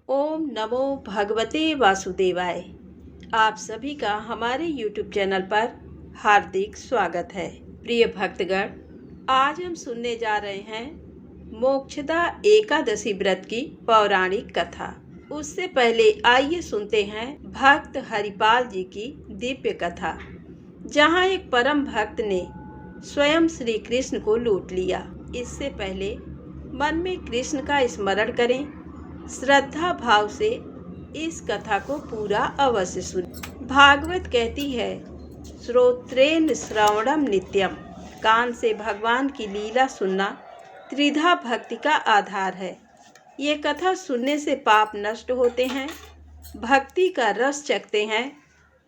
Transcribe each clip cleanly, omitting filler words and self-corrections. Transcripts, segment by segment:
ओम नमो भगवते वासुदेवाय। आप सभी का हमारे YouTube चैनल पर हार्दिक स्वागत है। प्रिय भक्तगण, आज हम सुनने जा रहे हैं मोक्षदा एकादशी व्रत की पौराणिक कथा। उससे पहले आइए सुनते हैं भक्त हरिपाल जी की दिव्य कथा, जहाँ एक परम भक्त ने स्वयं श्री कृष्ण को लूट लिया। इससे पहले मन में कृष्ण का स्मरण करें, श्रद्धा भाव से इस कथा को पूरा अवश्य सुनें। भागवत कहती है, श्रोत्रेण श्रवणम नित्यम। कान से भगवान की लीला सुनना त्रिधा भक्ति का आधार है। ये कथा सुनने से पाप नष्ट होते हैं, भक्ति का रस चखते हैं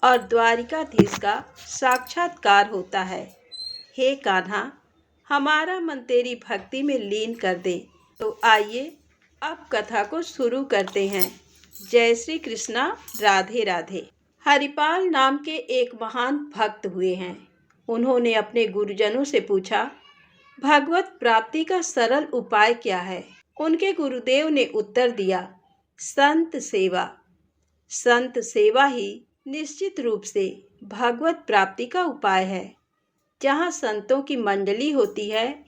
और द्वारिकाधीश का साक्षात्कार होता है। हे कान्हा, हमारा मन तेरी भक्ति में लीन कर दे। तो आइए अब कथा को शुरू करते हैं। जय श्री कृष्णा, राधे राधे। हरिपाल नाम के एक महान भक्त हुए हैं। उन्होंने अपने गुरुजनों से पूछा, भगवत प्राप्ति का सरल उपाय क्या है? उनके गुरुदेव ने उत्तर दिया, संत सेवा। संत सेवा ही निश्चित रूप से भगवत प्राप्ति का उपाय है। जहाँ संतों की मंडली होती है,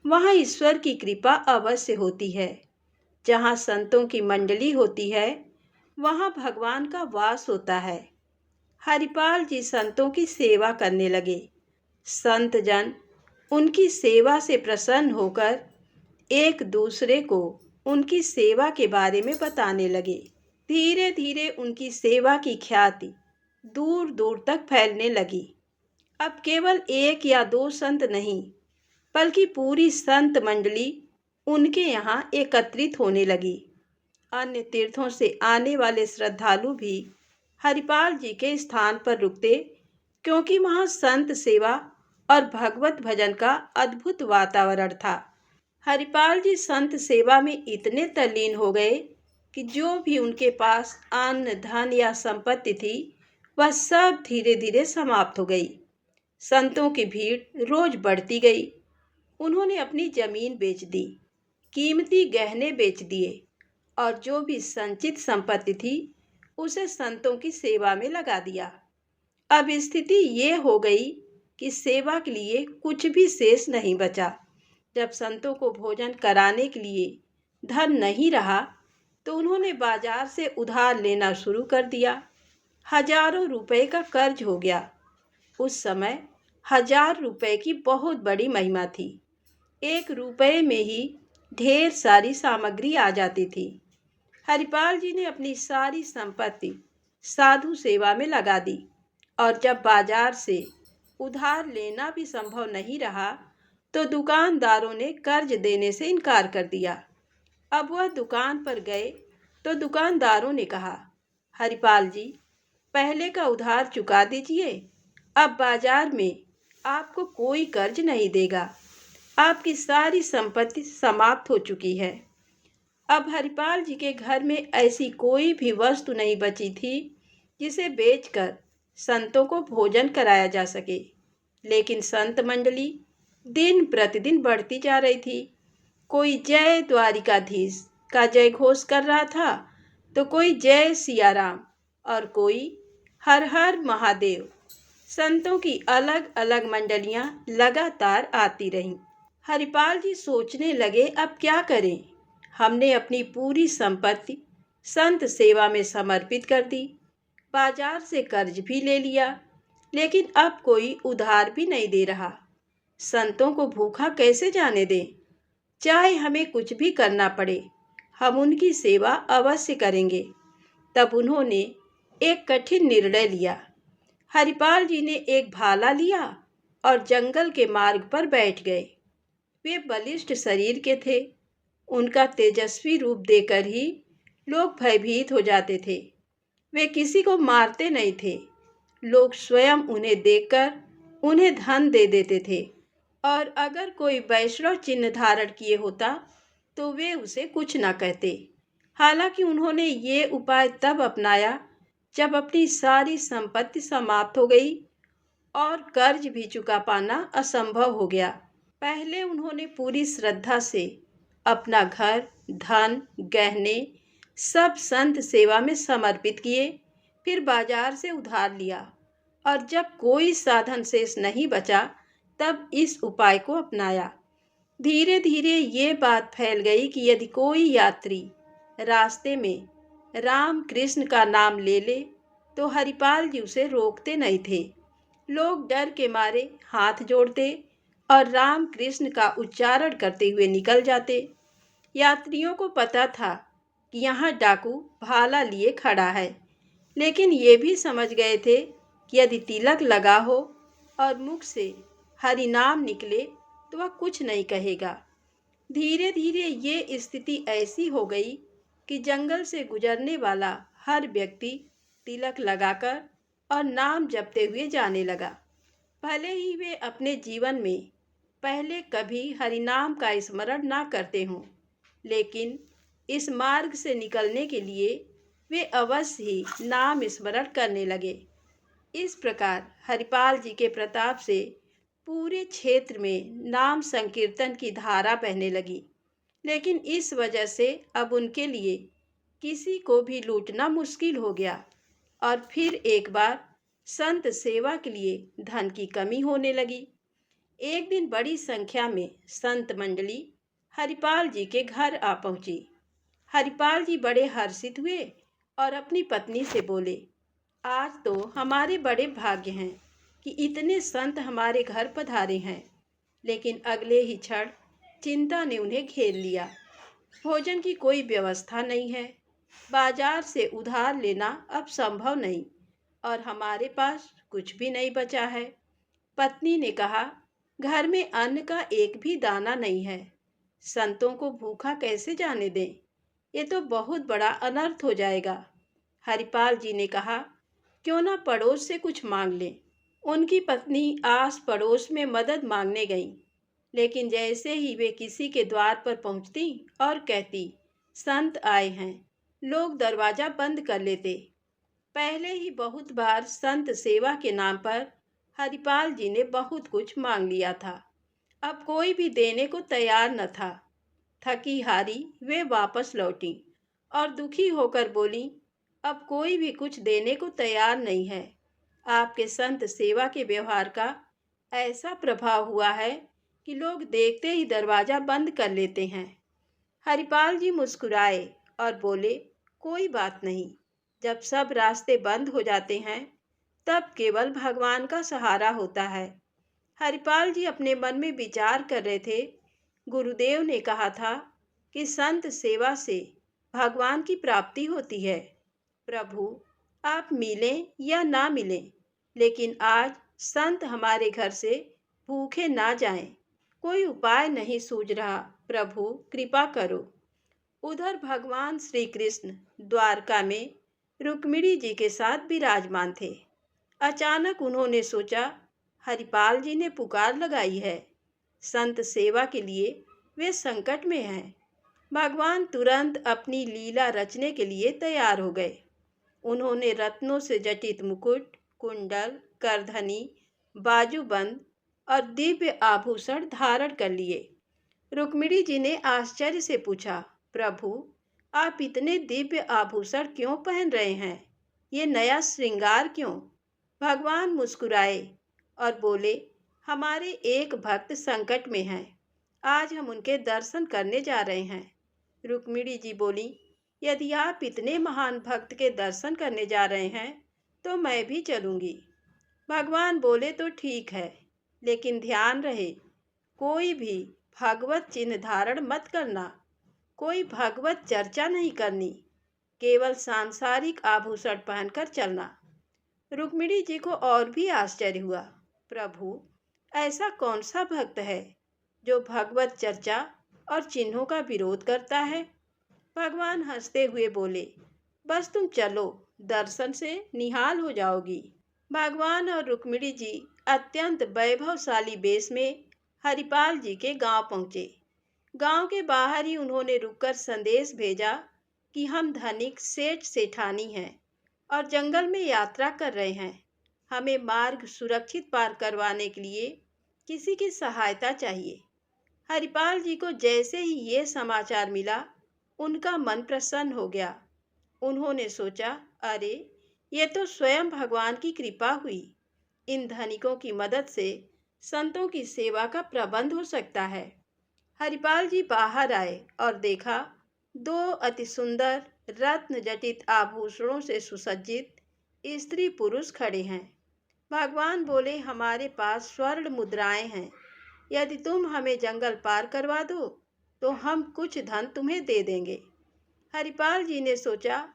वहाँ ईश्वर की कृपा अवश्य होती है। जहाँ संतों की मंडली होती है, वहाँ भगवान का वास होता है। हरिपाल जी संतों की सेवा करने लगे। संत जन उनकी सेवा से प्रसन्न होकर एक दूसरे को उनकी सेवा के बारे में बताने लगे। धीरे धीरे उनकी सेवा की ख्याति दूर दूर तक फैलने लगी। अब केवल एक या दो संत नहीं, बल्कि पूरी संत मंडली उनके यहाँ एकत्रित होने लगी। अन्य तीर्थों से आने वाले श्रद्धालु भी हरिपाल जी के स्थान पर रुकते, क्योंकि वहाँ संत सेवा और भगवत भजन का अद्भुत वातावरण था। हरिपाल जी संत सेवा में इतने तल्लीन हो गए कि जो भी उनके पास अन्न धन या संपत्ति थी, वह सब धीरे धीरे समाप्त हो गई। संतों की भीड़ रोज बढ़ती गई। उन्होंने अपनी जमीन बेच दी, कीमती गहने बेच दिए और जो भी संचित संपत्ति थी उसे संतों की सेवा में लगा दिया। अब स्थिति ये हो गई कि सेवा के लिए कुछ भी शेष नहीं बचा। जब संतों को भोजन कराने के लिए धन नहीं रहा, तो उन्होंने बाजार से उधार लेना शुरू कर दिया। हजारों रुपए का कर्ज हो गया। उस समय 1000 रुपए की बहुत बड़ी महिमा थी। 1 रुपए में ही ढेर सारी सामग्री आ जाती थी। हरिपाल जी ने अपनी सारी संपत्ति साधु सेवा में लगा दी और जब बाजार से उधार लेना भी संभव नहीं रहा, तो दुकानदारों ने कर्ज देने से इनकार कर दिया। अब वह दुकान पर गए तो दुकानदारों ने कहा, हरिपाल जी, पहले का उधार चुका दीजिए। अब बाजार में आपको कोई कर्ज नहीं देगा। आपकी सारी संपत्ति समाप्त हो चुकी है। अब हरिपाल जी के घर में ऐसी कोई भी वस्तु नहीं बची थी जिसे बेचकर संतों को भोजन कराया जा सके। लेकिन संत मंडली दिन प्रतिदिन बढ़ती जा रही थी। कोई जय द्वारिकाधीश का जय घोष कर रहा था, तो कोई जय सिया राम और कोई हर हर महादेव। संतों की अलग अलग मंडलियां लगातार आती रहीं। हरिपाल जी सोचने लगे, अब क्या करें? हमने अपनी पूरी संपत्ति संत सेवा में समर्पित कर दी, बाजार से कर्ज भी ले लिया, लेकिन अब कोई उधार भी नहीं दे रहा। संतों को भूखा कैसे जाने दें? चाहे हमें कुछ भी करना पड़े, हम उनकी सेवा अवश्य करेंगे। तब उन्होंने एक कठिन निर्णय लिया। हरिपाल जी ने एक भाला लिया और जंगल के मार्ग पर बैठ गए। वे बलिष्ठ शरीर के थे। उनका तेजस्वी रूप देखकर ही लोग भयभीत हो जाते थे। वे किसी को मारते नहीं थे। लोग स्वयं उन्हें देखकर उन्हें धन दे देते थे और अगर कोई वैष्णव चिन्ह धारण किए होता तो वे उसे कुछ न कहते। हालांकि उन्होंने ये उपाय तब अपनाया जब अपनी सारी संपत्ति समाप्त हो गई और कर्ज भी चुका पाना असंभव हो गया। पहले उन्होंने पूरी श्रद्धा से अपना घर, धन, गहने, सब संत सेवा में समर्पित किए। फिर बाजार से उधार लिया और जब कोई साधन शेष नहीं बचा तब इस उपाय को अपनाया। धीरे धीरे ये बात फैल गई कि यदि कोई यात्री रास्ते में राम कृष्ण का नाम ले ले तो हरिपाल जी उसे रोकते नहीं थे। लोग डर के मारे हाथ जोड़ते और राम कृष्ण का उच्चारण करते हुए निकल जाते। यात्रियों को पता था कि यहाँ डाकू भाला लिए खड़ा है, लेकिन ये भी समझ गए थे कि यदि तिलक लगा हो और मुख से हरि नाम निकले तो वह कुछ नहीं कहेगा। धीरे धीरे ये स्थिति ऐसी हो गई कि जंगल से गुजरने वाला हर व्यक्ति तिलक लगाकर और नाम जपते हुए जाने लगा। भले ही वे अपने जीवन में पहले कभी हरिनाम का स्मरण ना करते हों, लेकिन इस मार्ग से निकलने के लिए वे अवश्य ही नाम स्मरण करने लगे। इस प्रकार हरिपाल जी के प्रताप से पूरे क्षेत्र में नाम संकीर्तन की धारा बहने लगी। लेकिन इस वजह से अब उनके लिए किसी को भी लूटना मुश्किल हो गया और फिर एक बार संत सेवा के लिए धन की कमी होने लगी। एक दिन बड़ी संख्या में संत मंडली हरिपाल जी के घर आ पहुंची। हरिपाल जी बड़े हर्षित हुए और अपनी पत्नी से बोले, आज तो हमारे बड़े भाग्य हैं कि इतने संत हमारे घर पधारे हैं। लेकिन अगले ही क्षण चिंता ने उन्हें घेर लिया। भोजन की कोई व्यवस्था नहीं है, बाजार से उधार लेना अब संभव नहीं और हमारे पास कुछ भी नहीं बचा है। पत्नी ने कहा, घर में अन्न का एक भी दाना नहीं है, संतों को भूखा कैसे जाने दें? ये तो बहुत बड़ा अनर्थ हो जाएगा। हरिपाल जी ने कहा, क्यों ना पड़ोस से कुछ मांग लें। उनकी पत्नी आस पड़ोस में मदद मांगने गई, लेकिन जैसे ही वे किसी के द्वार पर पहुंचती और कहती, संत आए हैं, लोग दरवाजा बंद कर लेते। पहले ही बहुत बार संत सेवा के नाम पर हरिपाल जी ने बहुत कुछ मांग लिया था, अब कोई भी देने को तैयार न था। थकी हारी वे वापस लौटी और दुखी होकर बोली, अब कोई भी कुछ देने को तैयार नहीं है। आपके संत सेवा के व्यवहार का ऐसा प्रभाव हुआ है कि लोग देखते ही दरवाजा बंद कर लेते हैं। हरिपाल जी मुस्कुराए और बोले, कोई बात नहीं, जब सब रास्ते बंद हो जाते हैं तब केवल भगवान का सहारा होता है। हरिपाल जी अपने मन में विचार कर रहे थे, गुरुदेव ने कहा था कि संत सेवा से भगवान की प्राप्ति होती है। प्रभु, आप मिलें या ना मिलें, लेकिन आज संत हमारे घर से भूखे ना जाएं। कोई उपाय नहीं सूझ रहा, प्रभु कृपा करो। उधर भगवान श्री कृष्ण द्वारका में रुक्मिणी जी के साथ विराजमान थे। अचानक उन्होंने सोचा, हरिपाल जी ने पुकार लगाई है, संत सेवा के लिए वे संकट में हैं। भगवान तुरंत अपनी लीला रचने के लिए तैयार हो गए। उन्होंने रत्नों से जटित मुकुट, कुंडल, करधनी, बाजूबंद और दिव्य आभूषण धारण कर लिए। रुक्मिणी जी ने आश्चर्य से पूछा, प्रभु, आप इतने दिव्य आभूषण क्यों पहन रहे हैं? ये नया श्रृंगार क्यों? भगवान मुस्कुराए और बोले, हमारे एक भक्त संकट में हैं, आज हम उनके दर्शन करने जा रहे हैं। रुक्मिणी जी बोली, यदि आप इतने महान भक्त के दर्शन करने जा रहे हैं तो मैं भी चलूंगी। भगवान बोले, तो ठीक है, लेकिन ध्यान रहे, कोई भी भगवत चिन्ह धारण मत करना, कोई भगवत चर्चा नहीं करनी, केवल सांसारिक आभूषण पहनकर चलना। रुक्मिणी जी को और भी आश्चर्य हुआ, प्रभु, ऐसा कौन सा भक्त है जो भगवत चर्चा और चिन्हों का विरोध करता है? भगवान हंसते हुए बोले, बस तुम चलो, दर्शन से निहाल हो जाओगी। भगवान और रुक्मिणी जी अत्यंत वैभवशाली वेश में हरिपाल जी के गांव पहुंचे। गांव के बाहर ही उन्होंने रुककर संदेश भेजा कि हम धनिक सेठ सेठानी हैं और जंगल में यात्रा कर रहे हैं। हमें मार्ग सुरक्षित पार करवाने के लिए किसी की सहायता चाहिए। हरिपाल जी को जैसे ही ये समाचार मिला, उनका मन प्रसन्न हो गया उन्होंने सोचा, अरे ये तो स्वयं भगवान की कृपा हुई। इन धनिकों की मदद से संतों की सेवा का प्रबंध हो सकता है। हरिपाल जी बाहर आए और देखा दो अति सुंदर रत्न जटित आभूषणों से सुसज्जित स्त्री पुरुष खड़े हैं। भगवान बोले, हमारे पास स्वर्ण मुद्राएं हैं। यदि तुम हमें जंगल पार करवा दो तो हम कुछ धन तुम्हें दे देंगे। हरिपाल जी ने सोचा,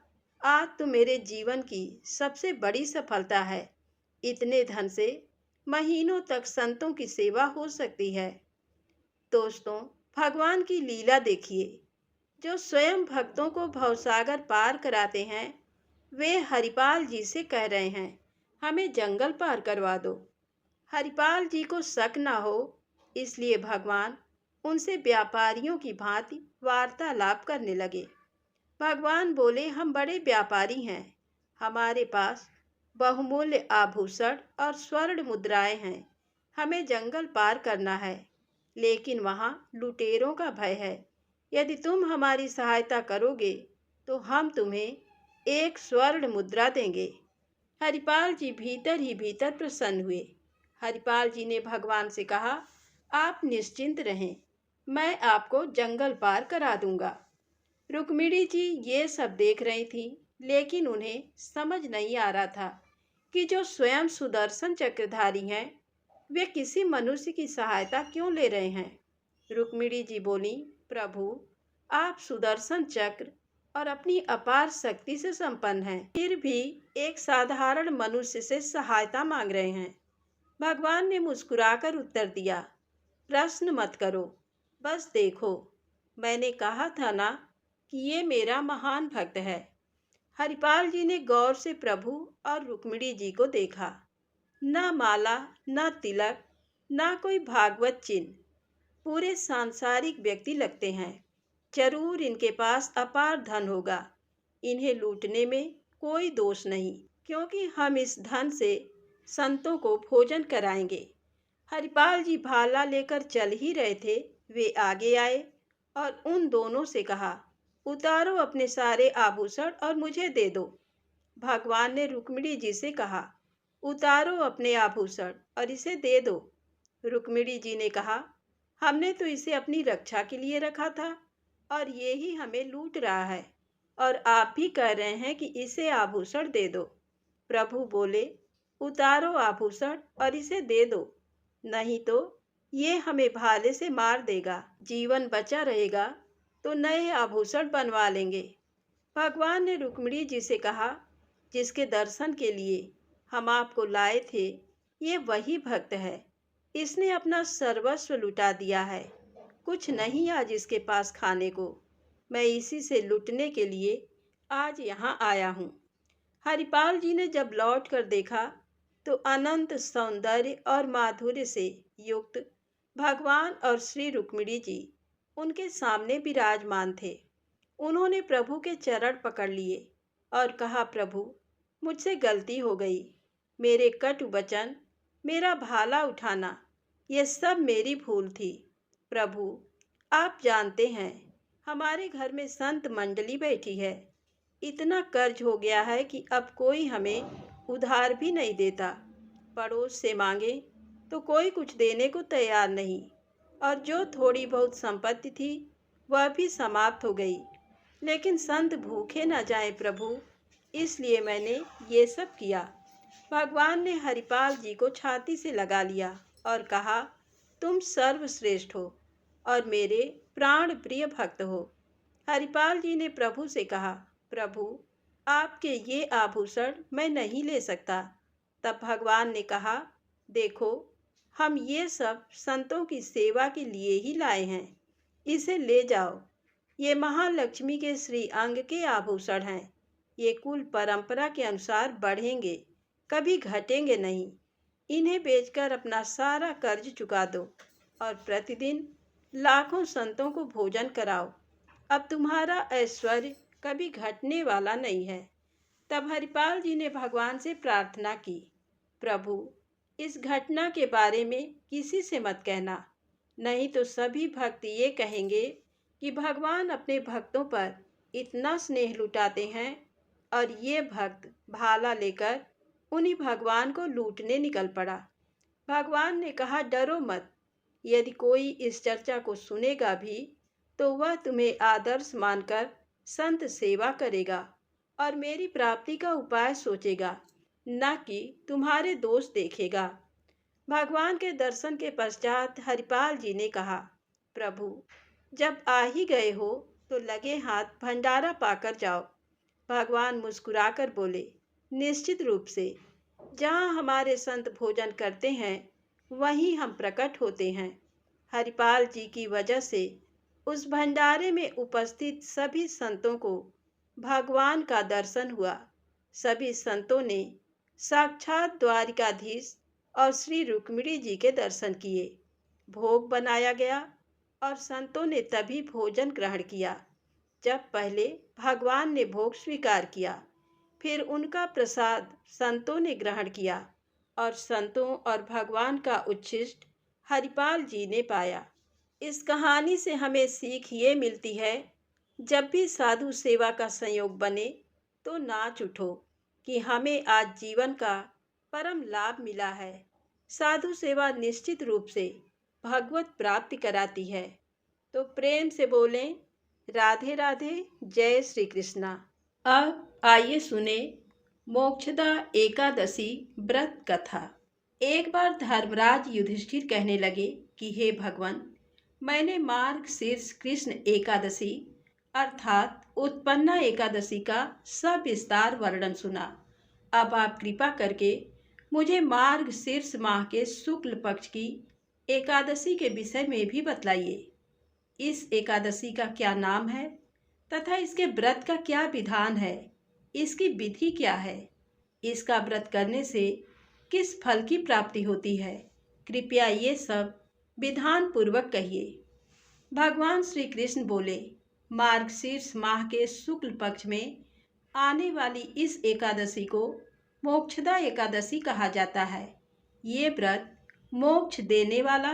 आज तो मेरे जीवन की सबसे बड़ी सफलता है। इतने धन से महीनों तक संतों की सेवा हो सकती है। दोस्तों, भगवान की लीला देखिए। जो स्वयं भक्तों को भवसागर पार कराते हैं, वे हरिपाल जी से कह रहे हैं, हमें जंगल पार करवा दो। हरिपाल जी को शक न हो, इसलिए भगवान उनसे व्यापारियों की भांति वार्तालाप करने लगे। भगवान बोले, हम बड़े व्यापारी हैं। हमारे पास बहुमूल्य आभूषण और स्वर्ण मुद्राएं हैं। हमें जंगल पार करना है, लेकिन वहाँ लुटेरों का भय है। यदि तुम हमारी सहायता करोगे तो हम तुम्हें एक स्वर्ण मुद्रा देंगे। हरिपाल जी भीतर ही भीतर प्रसन्न हुए। हरिपाल जी ने भगवान से कहा, आप निश्चिंत रहें, मैं आपको जंगल पार करा दूंगा। रुक्मिणी जी ये सब देख रही थी, लेकिन उन्हें समझ नहीं आ रहा था कि जो स्वयं सुदर्शन चक्रधारी हैं, वे किसी मनुष्य की सहायता क्यों ले रहे हैं। रुक्मिणी जी बोली, प्रभु, आप सुदर्शन चक्र और अपनी अपार शक्ति से संपन्न हैं, फिर भी एक साधारण मनुष्य से सहायता मांग रहे हैं। भगवान ने मुस्कुराकर उत्तर दिया, प्रश्न मत करो, बस देखो। मैंने कहा था ना कि ये मेरा महान भक्त है। हरिपाल जी ने गौर से प्रभु और रुक्मिणी जी को देखा। न माला, न तिलक, न कोई भागवत चिन्ह, पूरे सांसारिक व्यक्ति लगते हैं। जरूर इनके पास अपार धन होगा। इन्हें लूटने में कोई दोष नहीं, क्योंकि हम इस धन से संतों को भोजन कराएंगे। हरिपाल जी भाला लेकर चल ही रहे थे, वे आगे आए और उन दोनों से कहा, उतारो अपने सारे आभूषण और मुझे दे दो। भगवान ने रुक्मिणी जी से कहा, उतारो अपने आभूषण और इसे दे दो। रुक्मिणी जी ने कहा, हमने तो इसे अपनी रक्षा के लिए रखा था और ये ही हमें लूट रहा है, और आप भी कह रहे हैं कि इसे आभूषण दे दो। प्रभु बोले, उतारो आभूषण और इसे दे दो, नहीं तो ये हमें भाले से मार देगा। जीवन बचा रहेगा तो नए आभूषण बनवा लेंगे। भगवान ने रुक्मिणी जी से कहा, जिसके दर्शन के लिए हम आपको लाए थे, ये वही भक्त है। इसने अपना सर्वस्व लुटा दिया है। कुछ नहीं आज इसके पास खाने को। मैं इसी से लुटने के लिए आज यहाँ आया हूँ। हरिपाल जी ने जब लौट कर देखा तो अनंत सौंदर्य और माधुर्य से युक्त भगवान और श्री रुक्मिणी जी उनके सामने विराजमान थे। उन्होंने प्रभु के चरण पकड़ लिए और कहा, प्रभु, मुझसे गलती हो गई। मेरे कटु वचन, मेरा भाला उठाना, ये सब मेरी भूल थी। प्रभु, आप जानते हैं हमारे घर में संत मंडली बैठी है। इतना कर्ज हो गया है कि अब कोई हमें उधार भी नहीं देता। पड़ोस से मांगे तो कोई कुछ देने को तैयार नहीं, और जो थोड़ी बहुत संपत्ति थी वह भी समाप्त हो गई। लेकिन संत भूखे न जाएं प्रभु, इसलिए मैंने ये सब किया। भगवान ने हरिपाल जी को छाती से लगा लिया और कहा, तुम सर्वश्रेष्ठ हो और मेरे प्राण प्रिय भक्त हो। हरिपाल जी ने प्रभु से कहा, प्रभु, आपके ये आभूषण मैं नहीं ले सकता। तब भगवान ने कहा, देखो, हम ये सब संतों की सेवा के लिए ही लाए हैं। इसे ले जाओ। ये महालक्ष्मी के श्री अंग के आभूषण हैं। ये कुल परंपरा के अनुसार बढ़ेंगे, कभी घटेंगे नहीं। इन्हें बेचकर अपना सारा कर्ज चुका दो और प्रतिदिन लाखों संतों को भोजन कराओ। अब तुम्हारा ऐश्वर्य कभी घटने वाला नहीं है। तब हरिपाल जी ने भगवान से प्रार्थना की, प्रभु, इस घटना के बारे में किसी से मत कहना, नहीं तो सभी भक्त ये कहेंगे कि भगवान अपने भक्तों पर इतना स्नेह लुटाते हैं और ये भक्त भाला लेकर उन्हीं भगवान को लूटने निकल पड़ा। भगवान ने कहा, डरो मत। यदि कोई इस चर्चा को सुनेगा भी तो वह तुम्हें आदर्श मानकर संत सेवा करेगा और मेरी प्राप्ति का उपाय सोचेगा, न कि तुम्हारे दोष देखेगा। भगवान के दर्शन के पश्चात हरिपाल जी ने कहा, प्रभु, जब आ ही गए हो तो लगे हाथ भंडारा पाकर जाओ। भगवान मुस्कुराकर बोले, निश्चित रूप से। जहाँ हमारे संत भोजन करते हैं वहीं हम प्रकट होते हैं। हरिपाल जी की वजह से उस भंडारे में उपस्थित सभी संतों को भगवान का दर्शन हुआ। सभी संतों ने साक्षात द्वारिकाधीश और श्री रुक्मिणी जी के दर्शन किए। भोग बनाया गया और संतों ने तभी भोजन ग्रहण किया जब पहले भगवान ने भोग स्वीकार किया, फिर उनका प्रसाद संतों ने ग्रहण किया और संतों और भगवान का उच्छिष्ट हरिपाल जी ने पाया। इस कहानी से हमें सीख ये मिलती है, जब भी साधु सेवा का संयोग बने तो नाच उठो कि हमें आज जीवन का परम लाभ मिला है। साधु सेवा निश्चित रूप से भगवत प्राप्ति कराती है। तो प्रेम से बोलें, राधे राधे, जय श्री कृष्णा। अब आइए सुने मोक्षदा एकादशी व्रत कथा। एक बार धर्मराज युधिष्ठिर कहने लगे कि हे भगवान, मैंने मार्गशीर्ष कृष्ण एकादशी अर्थात उत्पन्ना एकादशी का सविस्तार वर्णन सुना। अब आप कृपा करके मुझे मार्गशीर्ष माह के शुक्ल पक्ष की एकादशी के विषय में भी बतलाइए। इस एकादशी का क्या नाम है तथा इसके व्रत का क्या विधान है, इसकी विधि क्या है, इसका व्रत करने से किस फल की प्राप्ति होती है, कृपया ये सब विधान पूर्वक कहिए। भगवान श्री कृष्ण बोले, मार्गशीर्ष माह के शुक्ल पक्ष में आने वाली इस एकादशी को मोक्षदा एकादशी कहा जाता है। ये व्रत मोक्ष देने वाला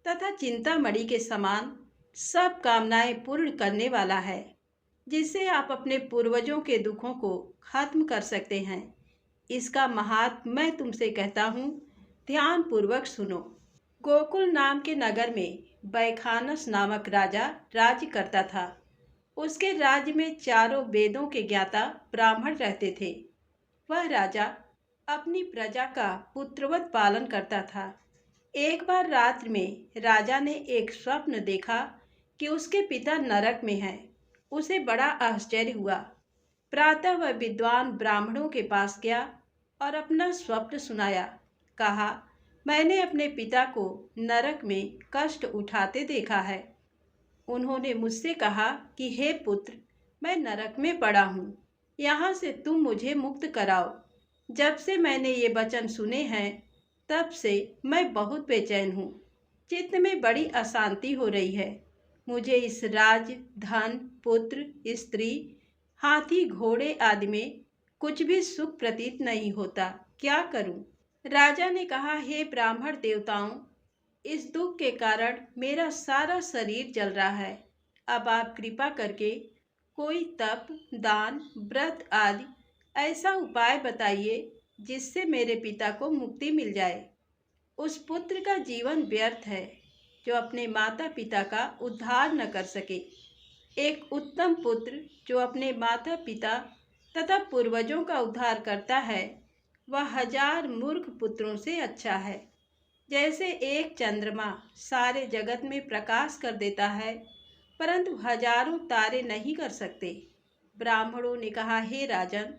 तथा चिंतामणि के समान सब कामनाएं पूर्ण करने वाला है, जिससे आप अपने पूर्वजों के दुखों को खत्म कर सकते हैं। इसका महात्म्य मैं तुमसे कहता हूँ, ध्यान पूर्वक सुनो। गोकुल नाम के नगर में बैखानस नामक राजा राज्य करता था। उसके राज्य में चारों वेदों के ज्ञाता ब्राह्मण रहते थे। वह राजा अपनी प्रजा का पुत्रवत पालन करता था। एक बार रात्रि में राजा ने एक स्वप्न देखा कि उसके पिता नरक में हैं। उसे बड़ा आश्चर्य हुआ। प्रातः वह विद्वान ब्राह्मणों के पास गया और अपना स्वप्न सुनाया। कहा, मैंने अपने पिता को नरक में कष्ट उठाते देखा है। उन्होंने मुझसे कहा कि हे पुत्र, मैं नरक में पड़ा हूँ, यहाँ से तुम मुझे मुक्त कराओ। जब से मैंने ये वचन सुने हैं तब से मैं बहुत बेचैन हूँ। चित्त में बड़ी अशांति हो रही है। मुझे इस राज, धन, पुत्र, स्त्री, हाथी, घोड़े आदि में कुछ भी सुख प्रतीत नहीं होता। क्या करूं? राजा ने कहा, हे ब्राह्मण देवताओं, इस दुख के कारण मेरा सारा शरीर जल रहा है। अब आप कृपा करके कोई तप, दान, व्रत आदि ऐसा उपाय बताइए जिससे मेरे पिता को मुक्ति मिल जाए। उस पुत्र का जीवन व्यर्थ है जो अपने माता पिता का उद्धार न कर सके। एक उत्तम पुत्र जो अपने माता पिता तथा पूर्वजों का उद्धार करता है, वह 1000 मूर्ख पुत्रों से अच्छा है। जैसे एक चंद्रमा सारे जगत में प्रकाश कर देता है, परंतु हजारों तारे नहीं कर सकते। ब्राह्मणों ने कहा, हे राजन,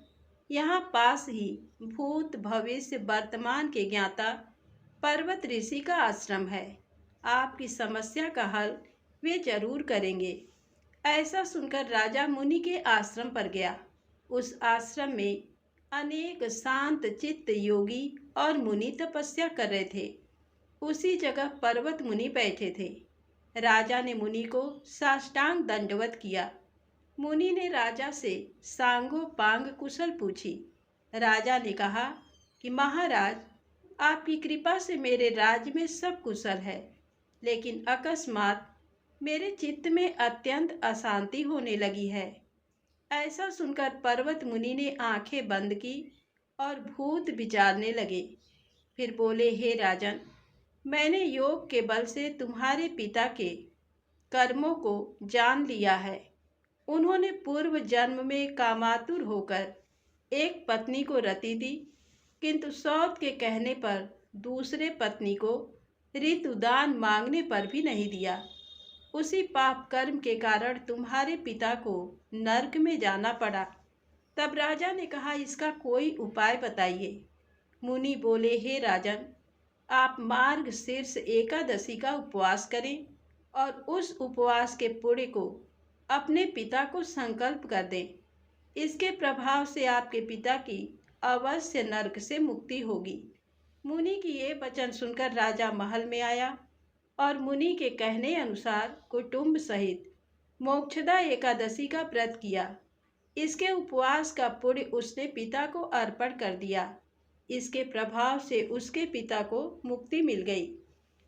यहाँ पास ही भूत, भविष्य, वर्तमान के ज्ञाता पर्वत ऋषि का आश्रम है। आपकी समस्या का हल वे जरूर करेंगे। ऐसा सुनकर राजा मुनि के आश्रम पर गया। उस आश्रम में अनेक शांत चित्त योगी और मुनि तपस्या कर रहे थे। उसी जगह पर्वत मुनि बैठे थे। राजा ने मुनि को साष्टांग दंडवत किया। मुनि ने राजा से सांगो पांग कुशल पूछी। राजा ने कहा कि महाराज, आपकी कृपा से मेरे राज्य में सब कुशल है, लेकिन अकस्मात मेरे चित्त में अत्यंत अशांति होने लगी है। ऐसा सुनकर पर्वत मुनि ने आंखें बंद की और भूत विचारने लगे। फिर बोले, हे राजन, मैंने योग के बल से तुम्हारे पिता के कर्मों को जान लिया है। उन्होंने पूर्व जन्म में कामातुर होकर एक पत्नी को रति दी, किंतु सौत के कहने पर दूसरे पत्नी को ऋतुदान मांगने पर भी नहीं दिया। उसी पाप कर्म के कारण तुम्हारे पिता को नरक में जाना पड़ा। तब राजा ने कहा, इसका कोई उपाय बताइए। मुनि बोले, हे राजन, आप मार्ग शीर्ष एकादशी का उपवास करें और उस उपवास के पुण्य को अपने पिता को संकल्प कर दें। इसके प्रभाव से आपके पिता की अवश्य नरक से मुक्ति होगी। मुनि की ये वचन सुनकर राजा महल में आया और मुनि के कहने अनुसार कुटुंब सहित मोक्षदा एकादशी का व्रत किया। इसके उपवास का पुण्य उसने पिता को अर्पण कर दिया। इसके प्रभाव से उसके पिता को मुक्ति मिल गई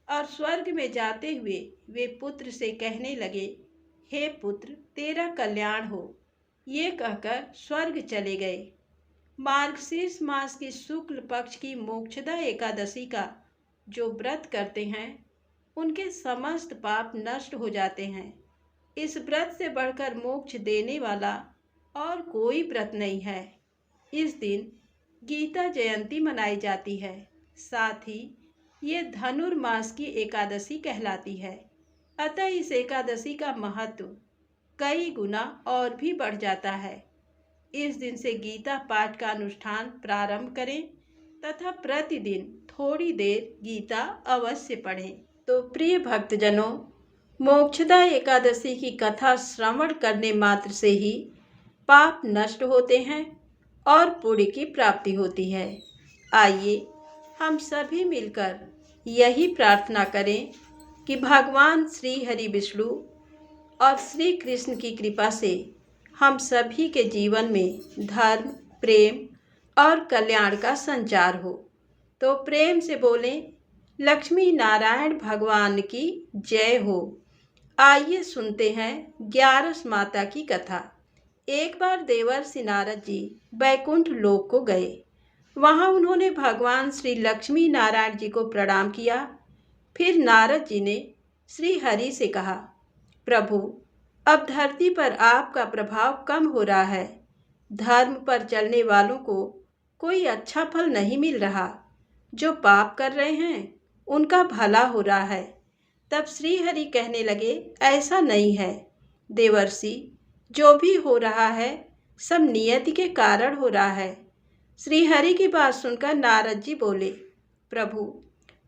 और स्वर्ग में जाते हुए वे पुत्र से कहने लगे, हे पुत्र, तेरा कल्याण हो। ये कहकर स्वर्ग चले गए। मार्गशीर्ष मास की शुक्ल पक्ष की मोक्षदा एकादशी का जो व्रत करते हैं उनके समस्त पाप नष्ट हो जाते हैं। इस व्रत से बढ़कर मोक्ष देने वाला और कोई व्रत नहीं है। इस दिन गीता जयंती मनाई जाती है। साथ ही ये धनुर्मास की एकादशी कहलाती है। अतः इस एकादशी का महत्व कई गुना और भी बढ़ जाता है। इस दिन से गीता पाठ का अनुष्ठान प्रारंभ करें तथा प्रतिदिन थोड़ी देर गीता अवश्य पढ़ें। तो प्रिय भक्तजनों, मोक्षदा एकादशी की कथा श्रवण करने मात्र से ही पाप नष्ट होते हैं और पुण्य की प्राप्ति होती है। आइए हम सभी मिलकर यही प्रार्थना करें कि भगवान श्री हरि विष्णु और श्री कृष्ण की कृपा से हम सभी के जीवन में धर्म, प्रेम और कल्याण का संचार हो। तो प्रेम से बोलें, लक्ष्मी नारायण भगवान की जय हो। आइए सुनते हैं ग्यारस माता की कथा। एक बार देवर्षि नारद जी बैकुंठ लोक को गए। वहां उन्होंने भगवान श्री लक्ष्मी नारायण जी को प्रणाम किया। फिर नारद जी ने श्री हरि से कहा, प्रभु, अब धरती पर आपका प्रभाव कम हो रहा है। धर्म पर चलने वालों को कोई अच्छा फल नहीं मिल रहा। जो पाप कर रहे हैं उनका भला हो रहा है। तब श्री हरि कहने लगे, ऐसा नहीं है देवर्षि, जो भी हो रहा है सब नियति के कारण हो रहा है। श्री हरि की बात सुनकर नारद जी बोले, प्रभु,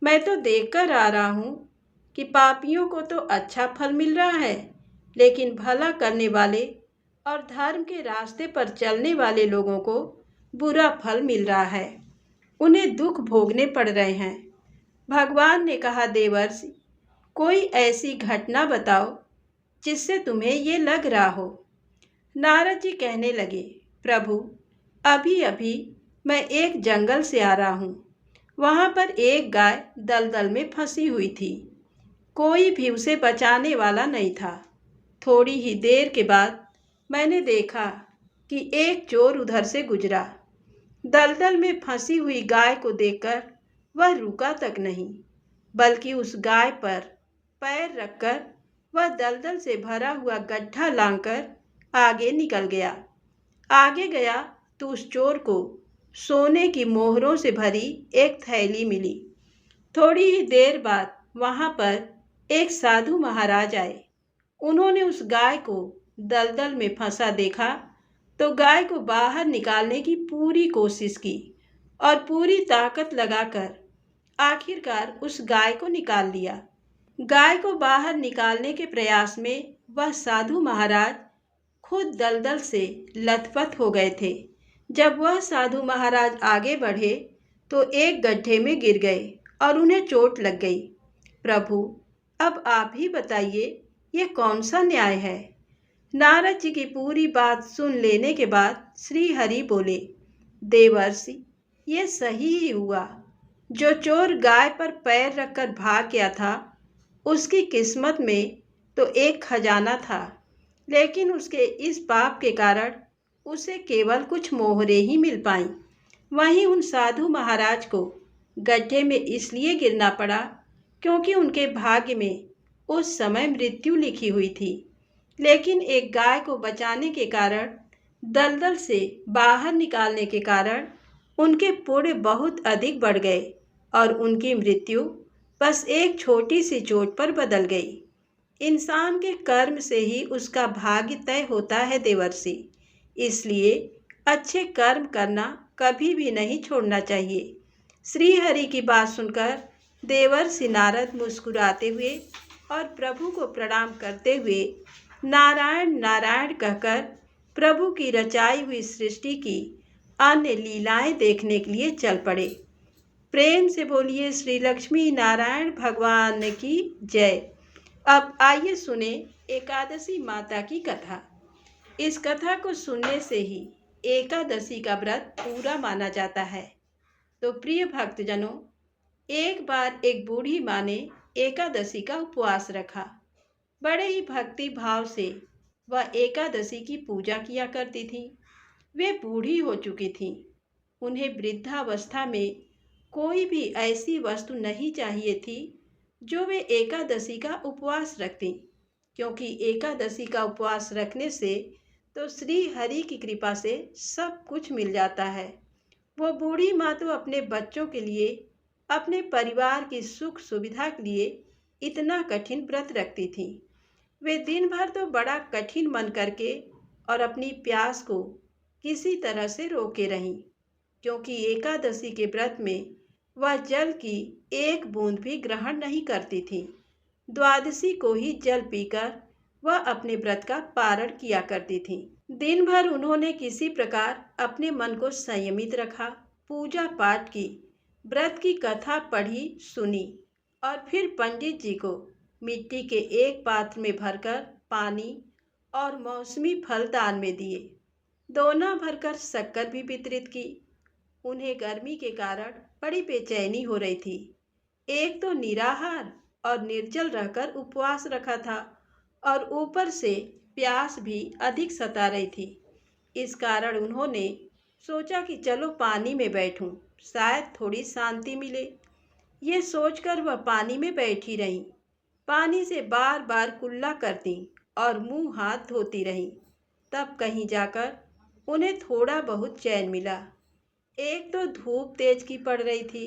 मैं तो देखकर आ रहा हूँ कि पापियों को तो अच्छा फल मिल रहा है, लेकिन भला करने वाले और धर्म के रास्ते पर चलने वाले लोगों को बुरा फल मिल रहा है। उन्हें दुख भोगने पड़ रहे हैं। भगवान ने कहा, देवर्षि, कोई ऐसी घटना बताओ जिससे तुम्हें ये लग रहा हो। नारद जी कहने लगे, प्रभु, अभी अभी मैं एक जंगल से आ रहा हूँ। वहाँ पर एक गाय दलदल में फंसी हुई थी। कोई भी उसे बचाने वाला नहीं था। थोड़ी ही देर के बाद मैंने देखा कि एक चोर उधर से गुजरा। दलदल में फंसी हुई गाय को देखकर वह रुका तक नहीं, बल्कि उस गाय पर पैर रखकर वह दलदल से भरा हुआ गड्ढा लांघकर आगे निकल गया। आगे गया तो उस चोर को सोने की मोहरों से भरी एक थैली मिली। थोड़ी ही देर बाद वहाँ पर एक साधु महाराज आए। उन्होंने उस गाय को दलदल में फंसा देखा तो गाय को बाहर निकालने की पूरी कोशिश की और पूरी ताकत लगाकर आखिरकार उस गाय को निकाल लिया। गाय को बाहर निकालने के प्रयास में वह साधु महाराज खुद दलदल से लथपथ हो गए थे। जब वह साधु महाराज आगे बढ़े तो एक गड्ढे में गिर गए और उन्हें चोट लग गई। प्रभु, अब आप ही बताइए, ये कौन सा न्याय है। नारद जी की पूरी बात सुन लेने के बाद श्री हरि बोले, देवर्षि, ये सही ही हुआ। जो चोर गाय पर पैर रखकर भाग गया था उसकी किस्मत में तो एक खजाना था, लेकिन उसके इस पाप के कारण उसे केवल कुछ मोहरे ही मिल पाईं। वहीं उन साधु महाराज को गड्ढे में इसलिए गिरना पड़ा क्योंकि उनके भाग्य में उस समय मृत्यु लिखी हुई थी। लेकिन एक गाय को बचाने के कारण, दलदल से बाहर निकालने के कारण उनके पुण्य बहुत अधिक बढ़ गए और उनकी मृत्यु बस एक छोटी सी चोट पर बदल गई। इंसान के कर्म से ही उसका भाग्य तय होता है देवर्षि। इसलिए अच्छे कर्म करना कभी भी नहीं छोड़ना चाहिए। श्री हरि की बात सुनकर देवर्षि नारद मुस्कुराते हुए और प्रभु को प्रणाम करते हुए नारायण नारायण कहकर प्रभु की रचाई हुई सृष्टि की अन्य लीलाएं देखने के लिए चल पड़े। प्रेम से बोलिए श्री लक्ष्मी नारायण भगवान की जय। अब आइए सुने एकादशी माता की कथा। इस कथा को सुनने से ही एकादशी का व्रत पूरा माना जाता है। तो प्रिय भक्तजनों, एक बार एक बूढ़ी माँ ने एकादशी का उपवास रखा। बड़े ही भक्ति भाव से वह एकादशी की पूजा किया करती थी। वे बूढ़ी हो चुकी थीं। उन्हें वृद्धावस्था में कोई भी ऐसी वस्तु नहीं चाहिए थी जो वे एकादशी का उपवास रखती, क्योंकि एकादशी का उपवास रखने से तो श्री हरि की कृपा से सब कुछ मिल जाता है। वो बूढ़ी माँ तो अपने बच्चों के लिए, अपने परिवार की सुख सुविधा के लिए इतना कठिन व्रत रखती थी। वे दिन भर तो बड़ा कठिन मन करके और अपनी प्यास को किसी तरह से रोके रहीं, क्योंकि एकादशी के व्रत में वह जल की एक बूंद भी ग्रहण नहीं करती थी। द्वादशी को ही जल पीकर वह अपने व्रत का पारण किया करती थी। दिन भर उन्होंने किसी प्रकार अपने मन को संयमित रखा, पूजा पाठ की, व्रत की कथा पढ़ी सुनी और फिर पंडित जी को मिट्टी के एक पात्र में भरकर पानी और मौसमी फल दान में दिए। दोना भरकर शक्कर भी वितरित की। उन्हें गर्मी के कारण बड़ी बेचैनी हो रही थी। एक तो निराहार और निर्जल रहकर उपवास रखा था और ऊपर से प्यास भी अधिक सता रही थी। इस कारण उन्होंने सोचा कि चलो पानी में बैठूं, शायद थोड़ी शांति मिले। ये सोचकर वह पानी में बैठी रहीं। पानी से बार बार कुल्ला करती और मुंह हाथ धोती रहीं। तब कहीं जाकर उन्हें थोड़ा बहुत चैन मिला। एक तो धूप तेज की पड़ रही थी,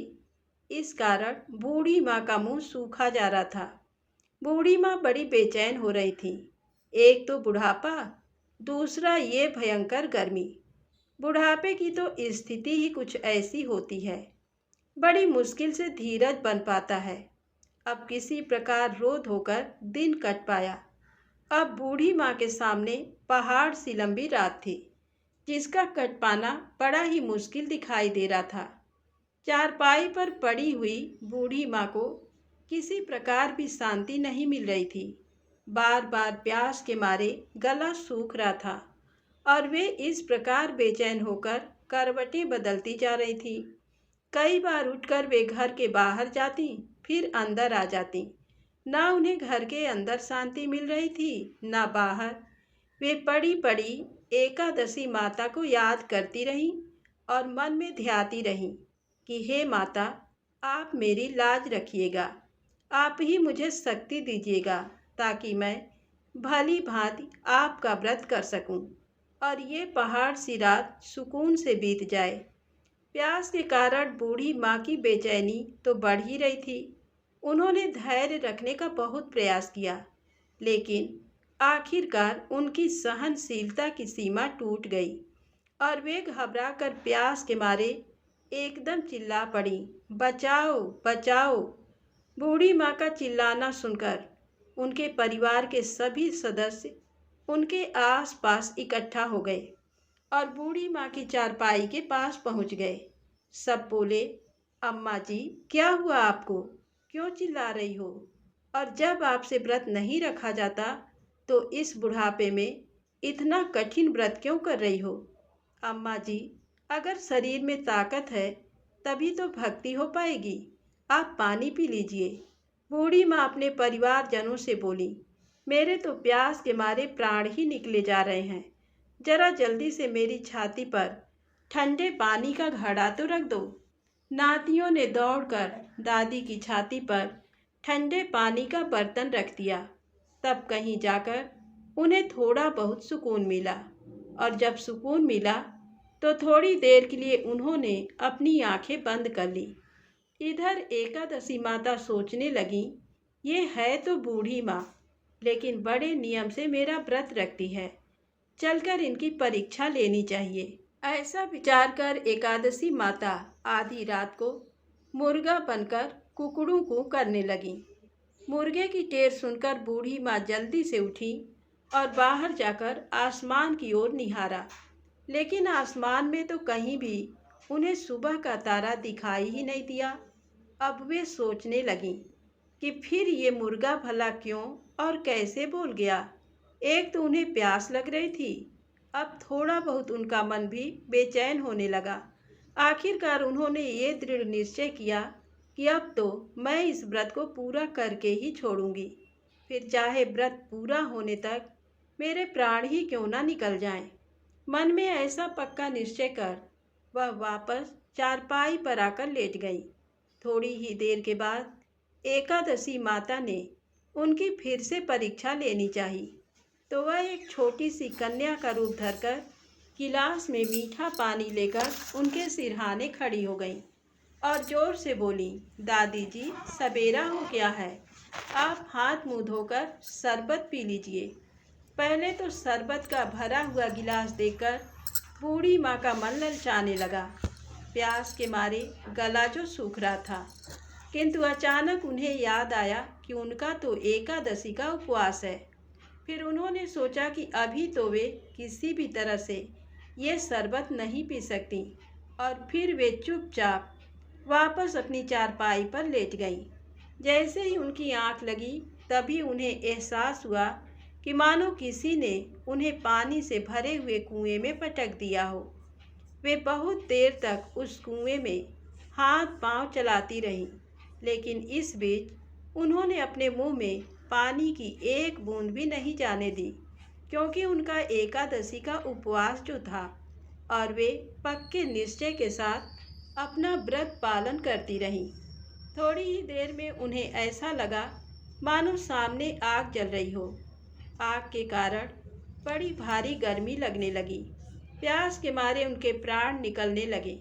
इस कारण बूढ़ी माँ का मुंह सूखा जा रहा था। बूढ़ी माँ बड़ी बेचैन हो रही थी। एक तो बुढ़ापा, दूसरा ये भयंकर गर्मी। बुढ़ापे की तो स्थिति ही कुछ ऐसी होती है, बड़ी मुश्किल से धीरज बन पाता है। अब किसी प्रकार रो धोकर दिन कट पाया। अब बूढ़ी माँ के सामने पहाड़ सी लंबी रात थी, जिसका कट पाना बड़ा ही मुश्किल दिखाई दे रहा था। चारपाई पर पड़ी हुई बूढ़ी माँ को किसी प्रकार भी शांति नहीं मिल रही थी। बार बार प्यास के मारे गला सूख रहा था और वे इस प्रकार बेचैन होकर करवटें बदलती जा रही थी। कई बार उठकर वे घर के बाहर जाती, फिर अंदर आ जाती। ना उन्हें घर के अंदर शांति मिल रही थी, ना बाहर। वे पड़ी पड़ी एकादशी माता को याद करती रहीं और मन में ध्याती रहीं कि हे माता, आप मेरी लाज रखिएगा, आप ही मुझे शक्ति दीजिएगा ताकि मैं भली भांति आपका व्रत कर सकूं और ये पहाड़ सी रात सुकून से बीत जाए। प्यास के कारण बूढ़ी माँ की बेचैनी तो बढ़ ही रही थी। उन्होंने धैर्य रखने का बहुत प्रयास किया, लेकिन आखिरकार उनकी सहनशीलता की सीमा टूट गई और वे घबराकर प्यास के मारे एकदम चिल्ला पड़ी, बचाओ बचाओ। बूढ़ी माँ का चिल्लाना सुनकर उनके परिवार के सभी सदस्य उनके आसपास इकट्ठा हो गए और बूढ़ी माँ की चारपाई के पास पहुँच गए। सब बोले, अम्मा जी, क्या हुआ आपको? क्यों चिल्ला रही हो? और जब आपसे व्रत नहीं रखा जाता तो इस बुढ़ापे में इतना कठिन व्रत क्यों कर रही हो? अम्मा जी, अगर शरीर में ताकत है तभी तो भक्ति हो पाएगी। आप पानी पी लीजिए। बूढ़ी माँ अपने परिवारजनों से बोली, मेरे तो प्यास के मारे प्राण ही निकले जा रहे हैं। जरा जल्दी से मेरी छाती पर ठंडे पानी का घड़ा तो रख दो। नातियों ने दौड़कर दादी की छाती पर ठंडे पानी का बर्तन रख दिया। तब कहीं जाकर उन्हें थोड़ा बहुत सुकून मिला, और जब सुकून मिला तो थोड़ी देर के लिए उन्होंने अपनी आंखें बंद कर ली। इधर एकादशी माता सोचने लगी, ये है तो बूढ़ी माँ, लेकिन बड़े नियम से मेरा व्रत रखती है, चलकर इनकी परीक्षा लेनी चाहिए। ऐसा विचार कर एकादशी माता आधी रात को मुर्गा बनकर कुकड़ू कू करने लगी। मुर्गे की टेर सुनकर बूढ़ी माँ जल्दी से उठी और बाहर जाकर आसमान की ओर निहारा, लेकिन आसमान में तो कहीं भी उन्हें सुबह का तारा दिखाई ही नहीं दिया। अब वे सोचने लगीं कि फिर ये मुर्गा भला क्यों और कैसे बोल गया। एक तो उन्हें प्यास लग रही थी, अब थोड़ा बहुत उनका मन भी बेचैन होने लगा। आखिरकार उन्होंने ये दृढ़ निश्चय किया कि अब तो मैं इस व्रत को पूरा करके ही छोड़ूंगी, फिर चाहे व्रत पूरा होने तक मेरे प्राण ही क्यों ना निकल जाएं। मन में ऐसा पक्का निश्चय कर वह वापस चारपाई पर आकर लेट गई। थोड़ी ही देर के बाद एकादशी माता ने उनकी फिर से परीक्षा लेनी चाहिए, तो वह एक छोटी सी कन्या का रूप धरकर गिलास में मीठा पानी लेकर उनके सिरहाने खड़ी हो गई और जोर से बोली, दादी जी सवेरा हो गया है, आप हाथ मुंह धोकर शरबत पी लीजिए। पहले तो शरबत का भरा हुआ गिलास देखकर बूढ़ी माँ का मन ललचाने लगा। प्यास के मारे गला जो सूख रहा था, किंतु अचानक उन्हें याद आया कि उनका तो एकादशी का उपवास है। फिर उन्होंने सोचा कि अभी तो वे किसी भी तरह से ये शरबत नहीं पी सकती, और फिर वे चुपचाप वापस अपनी चारपाई पर लेट गईं। जैसे ही उनकी आंख लगी तभी उन्हें एहसास हुआ कि मानो किसी ने उन्हें पानी से भरे हुए कुएं में पटक दिया हो। वे बहुत देर तक उस कुएं में हाथ पांव चलाती रहीं, लेकिन इस बीच उन्होंने अपने मुंह में पानी की एक बूंद भी नहीं जाने दी, क्योंकि उनका एकादशी का उपवास जो था, और वे पक्के निश्चय के साथ अपना व्रत पालन करती रहीं। थोड़ी ही देर में उन्हें ऐसा लगा मानो सामने आग जल रही हो। आग के कारण बड़ी भारी गर्मी लगने लगी। प्यास के मारे उनके प्राण निकलने लगे,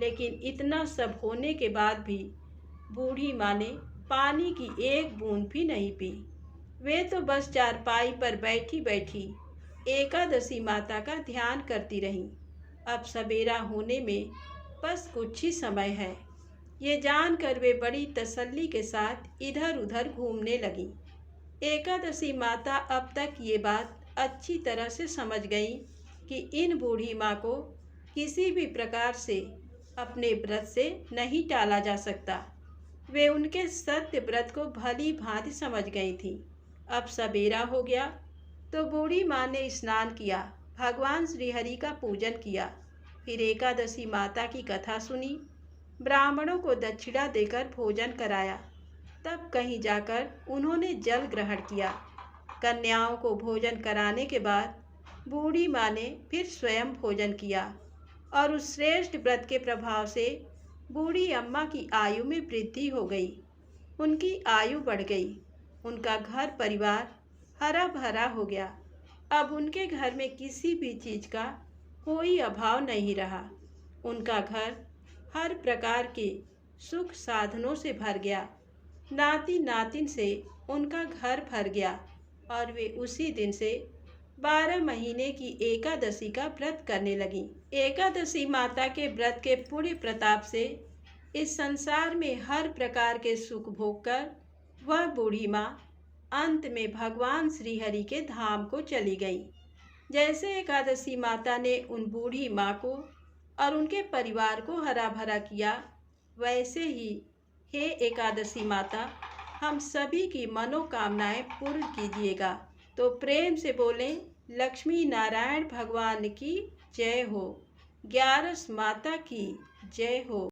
लेकिन इतना सब होने के बाद भी बूढ़ी माँ ने पानी की एक बूंद भी नहीं पी। वे तो बस चारपाई पर बैठी बैठी एकादशी माता का ध्यान करती रहीं। अब सवेरा होने में बस कुछ ही समय है, ये जानकर वे बड़ी तसल्ली के साथ इधर उधर घूमने लगीं। एकादशी माता अब तक ये बात अच्छी तरह से समझ गई कि इन बूढ़ी माँ को किसी भी प्रकार से अपने व्रत से नहीं टाला जा सकता। वे उनके सत्य व्रत को भली भांति समझ गई थी। अब सवेरा हो गया तो बूढ़ी माँ ने स्नान किया, भगवान श्रीहरि का पूजन किया, फिर एकादशी माता की कथा सुनी, ब्राह्मणों को दक्षिणा देकर भोजन कराया। तब कहीं जाकर उन्होंने जल ग्रहण किया। कन्याओं को भोजन कराने के बाद बूढ़ी माँ ने फिर स्वयं भोजन किया, और उस श्रेष्ठ व्रत के प्रभाव से बूढ़ी अम्मा की आयु में वृद्धि हो गई। उनकी आयु बढ़ गई, उनका घर परिवार हरा भरा हो गया। अब उनके घर में किसी भी चीज़ का कोई अभाव नहीं रहा। उनका घर हर प्रकार के सुख साधनों से भर गया। नाती नातिन से उनका घर भर गया, और वे उसी दिन से 12 महीने की एकादशी का व्रत करने लगीं। एकादशी माता के व्रत के पुण्य प्रताप से इस संसार में हर प्रकार के सुख भोग कर वह बूढ़ी माँ अंत में भगवान श्रीहरि के धाम को चली गई। जैसे एकादशी माता ने उन बूढ़ी माँ को और उनके परिवार को हरा भरा किया, वैसे ही हे एकादशी माता हम सभी की मनोकामनाएं पूर्ण कीजिएगा। तो प्रेम से बोलें, लक्ष्मी नारायण भगवान की जय हो, ग्यारस माता की जय हो।